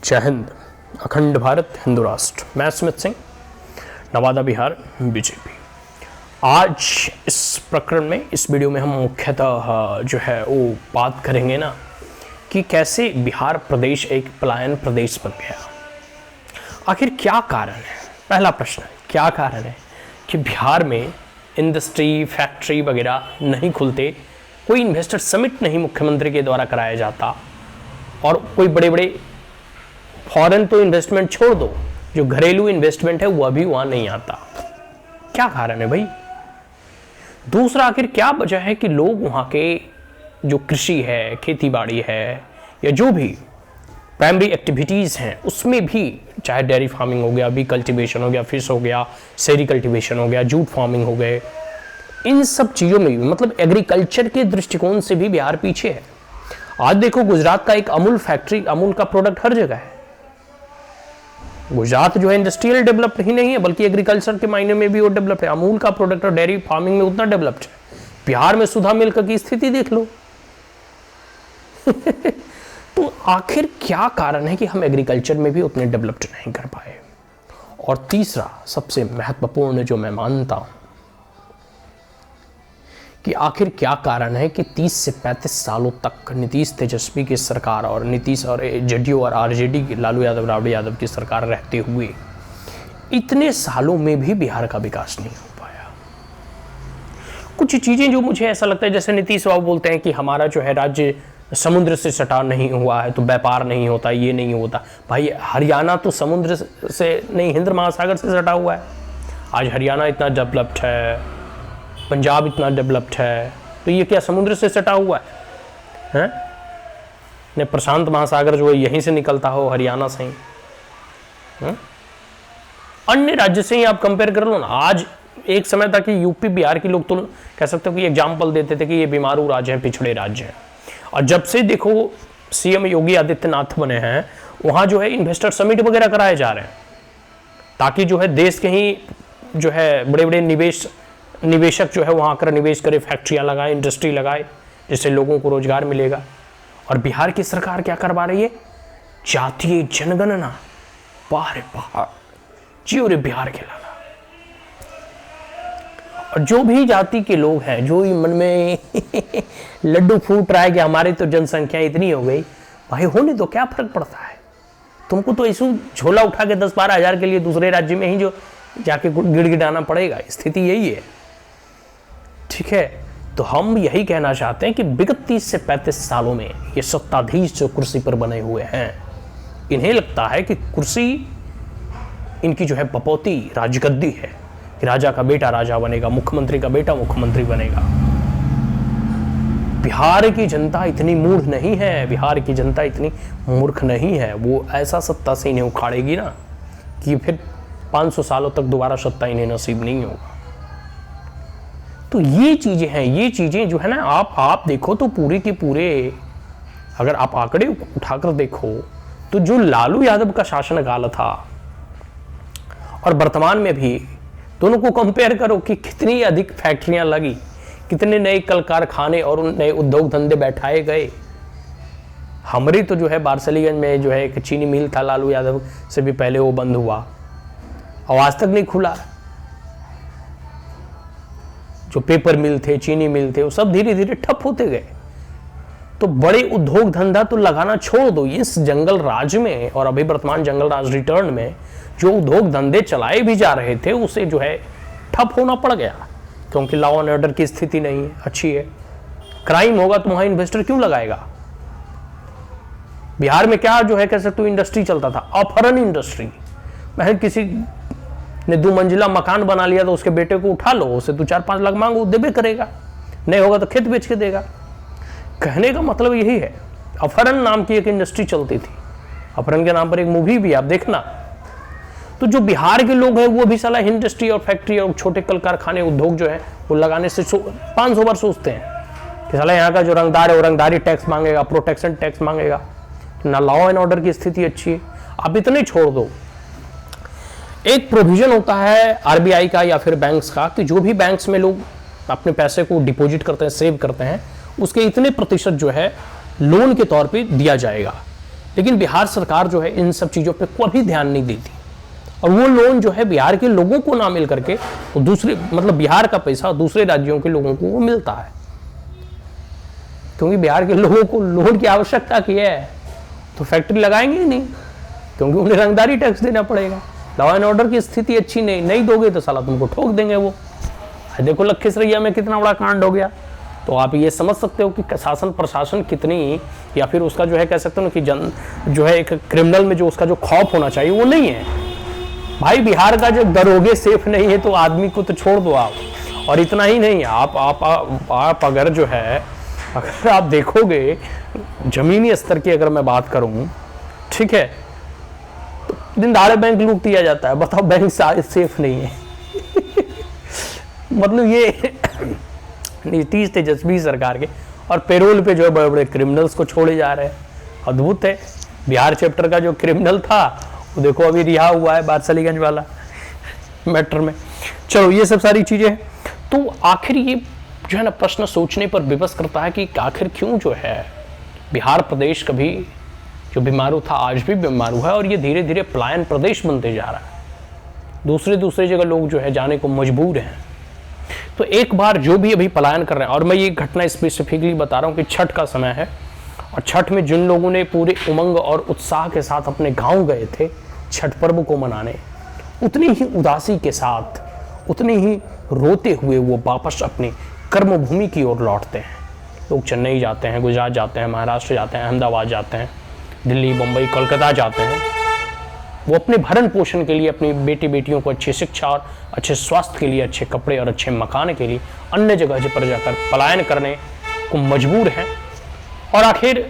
जय हिंद, अखंड भारत, हिंदू राष्ट्र। मैं स्मित सिंह, नवादा, बिहार, बीजेपी। आज इस प्रकरण में, इस वीडियो में हम मुख्यतः जो है वो बात करेंगे ना कि कैसे बिहार प्रदेश एक पलायन प्रदेश बन गया। आखिर क्या कारण है? पहला प्रश्न है, क्या कारण है कि बिहार में इंडस्ट्री, फैक्ट्री वगैरह नहीं खुलते, कोई इन्वेस्टर समिट नहीं मुख्यमंत्री के द्वारा कराया जाता, और कोई बड़े बड़े फॉरेन तो इन्वेस्टमेंट छोड़ दो, जो घरेलू इन्वेस्टमेंट है वह भी वहां नहीं आता। क्या कारण है भाई? दूसरा, आखिर क्या वजह है कि लोग वहां के जो कृषि है, खेती बाड़ी है, या जो भी प्राइमरी एक्टिविटीज़ हैं उसमें भी, चाहे डेयरी फार्मिंग हो गया, बी कल्टिवेशन हो गया, फिश हो गया, सेरी कल्टिवेशन हो गया, जूट फार्मिंग हो गए, इन सब चीज़ों में भी, मतलब एग्रीकल्चर के दृष्टिकोण से भी बिहार पीछे है। आज देखो, गुजरात का एक अमूल फैक्ट्री, अमूल का प्रोडक्ट हर जगह है। गुजरात जो है इंडस्ट्रियल डेवलप्ड ही नहीं है, बल्कि एग्रीकल्चर के मायने में भी वो डेवलप्ड है। अमूल का प्रोडक्ट और डेयरी फार्मिंग में उतना डेवलप्ड है। बिहार में सुधा मिल्क की स्थिति देख लो। तो आखिर क्या कारण है कि हम एग्रीकल्चर में भी उतने डेवलप्ड नहीं कर पाए? और तीसरा, सबसे महत्वपूर्ण जो मैं मानता हूं, कि आखिर क्या कारण है कि 30 से 35 सालों तक नीतीश तेजस्वी की सरकार और नीतीश और जेडीयू और आरजेडी की, लालू यादव, राबड़ी यादव की सरकार रहते हुए इतने सालों में भी बिहार का विकास नहीं हो पाया। कुछ चीजें जो मुझे ऐसा लगता है, जैसे नीतीश बाबू बोलते हैं कि हमारा जो है राज्य समुद्र से सटा नहीं हुआ है, तो व्यापार नहीं होता, ये नहीं होता। भाई, हरियाणा तो समुद्र से नहीं, हिंद महासागर से सटा हुआ है। आज हरियाणा इतना डेवलप्ड है, पंजाब इतना डेवलप्ड है, तो ये क्या समुद्र से सटा हुआ है? ने प्रशांत महासागर जो है यहीं से निकलता हो, हरियाणा से ही। अन्य राज्य से ही आप कंपेयर कर लो ना। आज एक समय था कि यूपी बिहार के लोग तो कह सकते हो कि एग्जाम्पल देते थे कि ये बीमारू राज्य हैं, पिछड़े राज्य हैं। और जब से देखो सीएम योगी आदित्यनाथ बने हैं, वहां जो है इन्वेस्टर समिट वगैरह कराए जा रहे हैं, ताकि जो है देश के ही जो है बड़े बड़े निवेशक जो है वहाँ आकर निवेश करे, फैक्ट्रियाँ लगाए, इंडस्ट्री लगाए, जिससे लोगों को रोजगार मिलेगा। और बिहार की सरकार क्या करवा रही है? जातीय जनगणना। बाहर बाहर जियो रे बिहार के लाला। और जो भी जाति के लोग हैं, जो ही मन में लड्डू फूट रहा है कि हमारी तो जनसंख्या इतनी हो गई, भाई होने तो क्या फर्क पड़ता है? तुमको तो ऐसे झोला उठा के 10-12 हजार के लिए दूसरे राज्य में ही जो जाके गिड़गिड़ाना पड़ेगा। स्थिति यही है, ठीक है? तो हम यही कहना चाहते हैं कि विगत 30 से 35 सालों में ये सत्ताधीश जो कुर्सी पर बने हुए हैं, इन्हें लगता है कि कुर्सी इनकी जो है बपौती राजगद्दी है, कि राजा का बेटा राजा बनेगा, मुख्यमंत्री का बेटा मुख्यमंत्री बनेगा। बिहार की जनता इतनी मूर्ख नहीं है, बिहार की जनता इतनी मूर्ख नहीं है। वो ऐसा सत्ता से इन्हें उखाड़ेगी ना कि फिर 500 सालों तक दोबारा सत्ता इन्हें नसीब नहीं होगा। तो ये चीजें हैं, ये चीजें जो है ना, आप देखो तो पूरे के पूरे, अगर आप आंकड़े उठाकर देखो तो जो लालू यादव का शासनकाल था और वर्तमान में भी, दोनों को कंपेयर करो कि कितनी अधिक फैक्ट्रियां लगी, कितने नए कल कारखाने और नए उद्योग धंधे बैठाए गए। हमारी तो जो है बारसलीगंज में जो है एक चीनी मिल था, लालू यादव से भी पहले वो बंद हुआ और आज तक नहीं खुला। जो पेपर मिल थे, चीनी मिल थे, वो सब धीरे धीरे ठप होते गए। तो बड़े उद्योग धंधा तो लगाना छोड़ दो, इस जंगल राज में और अभी वर्तमान जंगल राज रिटर्न में जो उद्योग धंधे चलाए भी जा रहे थे, उसे जो है ठप होना पड़ गया, क्योंकि लॉ एंड ऑर्डर की स्थिति नहीं अच्छी है। क्राइम होगा तो वहां इन्वेस्टर क्यों लगाएगा? बिहार में क्या जो है कह सकते हो इंडस्ट्री चलता था, अपहरण इंडस्ट्री। मैं किसी ने 2 मंजिला मकान बना लिया तो उसके बेटे को उठा लो, उसे 2-4-5 लाख मांगो, देबे करेगा, नहीं होगा तो खेत बेच के देगा। कहने का मतलब यही है। अपहरण नाम की एक इंडस्ट्री चलती थी, अपहरण के नाम पर एक मूवी भी आप देखना। तो जो बिहार के लोग हैं वो भी साला इंडस्ट्री और फैक्ट्री और छोटे कल कारखाने, उद्योग जो है वो लगाने से 500 बार सोचते हैं कि साला यहाँ का जो रंगदार है वो रंगदारी टैक्स मांगेगा, प्रोटेक्शन टैक्स मांगेगा। ना लॉ एंड ऑर्डर की स्थिति अच्छी है। आप इतने छोड़ दो, एक प्रोविजन होता है आरबीआई का या फिर बैंक्स का कि जो भी बैंक्स में लोग अपने पैसे को डिपॉजिट करते हैं, सेव करते हैं, उसके इतने प्रतिशत जो है लोन के तौर पे दिया जाएगा। लेकिन बिहार सरकार जो है इन सब चीज़ों पे कभी ध्यान नहीं देती, और वो लोन जो है बिहार के लोगों को ना मिल करके वो दूसरे, मतलब बिहार का पैसा दूसरे राज्यों के लोगों को वो मिलता है, क्योंकि बिहार के लोगों को लोन की आवश्यकता की है तो फैक्ट्री लगाएंगे ही नहीं, क्योंकि उन्हें रंगदारी टैक्स देना पड़ेगा। लॉ एंड ऑर्डर की स्थिति अच्छी नहीं दोगे तो साला तुमको ठोक देंगे वो। देखो लखीसरैया में कितना बड़ा कांड हो गया। तो आप ये समझ सकते हो कि शासन प्रशासन कितनी, या फिर उसका जो है कह सकते हो कि जन जो है एक क्रिमिनल में जो उसका जो खौफ होना चाहिए वो नहीं है। भाई बिहार का जब दरोगे सेफ नहीं है तो आदमी को तो छोड़ दो आप। और इतना ही नहीं, आप अगर जो है, अगर आप देखोगे जमीनी स्तर की अगर मैं बात करूं, ठीक है, तो दिन दहाड़े बैंक लूट दिया जाता है। बताओ बैंक सेफ नहीं है। मतलब ये नीतीश तेजस्वी सरकार के, और पेरोल पे जो है बड़े बड़े क्रिमिनल्स को छोड़े जा रहे हैं। अद्भुत है। बिहार चैप्टर का जो क्रिमिनल था वो देखो अभी रिहा हुआ है, बादशालीगंज वाला मैटर में। चलो ये सब सारी चीजें हैं। तो आखिर ये जो है ना प्रश्न सोचने पर विवश करता है कि आखिर क्यों जो है बिहार प्रदेश कभी जो बीमारू था आज भी बीमारू है, और ये धीरे धीरे पलायन प्रदेश बनते जा रहा है। दूसरे जगह लोग जो है जाने को मजबूर हैं। तो एक बार जो भी अभी पलायन कर रहे हैं, और मैं ये घटना स्पेसिफिकली बता रहा हूँ कि छठ का समय है, और छठ में जिन लोगों ने पूरे उमंग और उत्साह के साथ अपने गांव गए थे छठ पर्व को मनाने, उतनी ही उदासी के साथ, उतनी ही रोते हुए वो वापस अपनी कर्मभूमि की ओर लौटते हैं। लोग चेन्नई जाते हैं, गुजरात जाते हैं, महाराष्ट्र जाते हैं, अहमदाबाद जाते हैं, दिल्ली, मुंबई, कोलकाता जाते हैं। वो अपने भरण पोषण के लिए, अपनी बेटी बेटियों को अच्छी शिक्षा और अच्छे स्वास्थ्य के लिए, अच्छे कपड़े और अच्छे मकान के लिए अन्य जगह पर जाकर पलायन करने को मजबूर हैं। और आखिर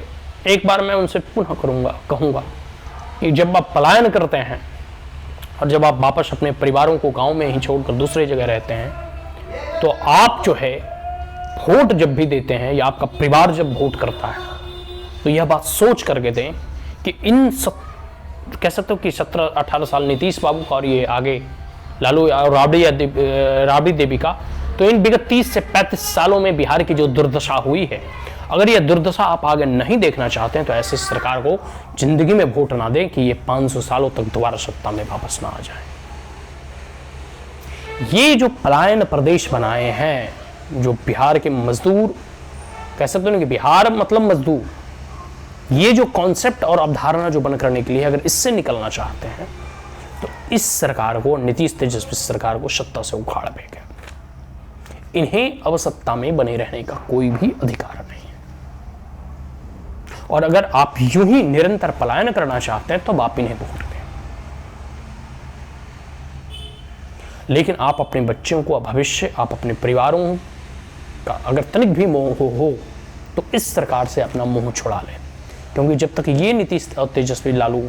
एक बार मैं उनसे पुनः कहूँगा कि जब आप पलायन करते हैं और जब आप वापस अपने परिवारों को गांव में ही छोड़कर दूसरे जगह रहते हैं, तो आप जो है वोट जब भी देते हैं या आपका परिवार जब वोट करता है, तो यह बात सोच करके दें कि इन सब कह सकते हो कि 17-18 साल नीतीश बाबू का और ये आगे लालू और राबड़ी देवी का, तो इन विगत 30 से 35 सालों में बिहार की जो दुर्दशा हुई है, अगर यह दुर्दशा आप आगे नहीं देखना चाहते हैं तो ऐसी सरकार को जिंदगी में वोट ना दें कि ये 500 सालों तक दोबारा सत्ता में वापस ना आ जाए। ये जो पलायन प्रदेश बनाए हैं, जो बिहार के मजदूर कह सकते हो कि बिहार मतलब मजदूर, ये जो कॉन्सेप्ट और अवधारणा जो बन करने के लिए अगर इससे निकलना चाहते हैं तो इस सरकार को, नीतीश तेजस्वी सरकार को सत्ता से उखाड़ फेंके। इन्हें अब सत्ता में बने रहने का कोई भी अधिकार नहीं है। और अगर आप यूं ही निरंतर पलायन करना चाहते हैं तो आप इन्हें वोट दें। लेकिन आप अपने बच्चों को भविष्य, आप अपने परिवारों का अगर तनिक भी मोह हो तो इस सरकार से अपना मुंह छुड़ा लें, क्योंकि जब तक ये नीतीश और तेजस्वी लालू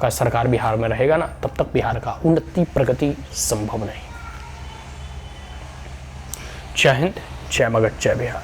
का सरकार बिहार में रहेगा ना, तब तक बिहार का उन्नति प्रगति संभव नहीं। जय हिंद, जय मगध, जय बिहार।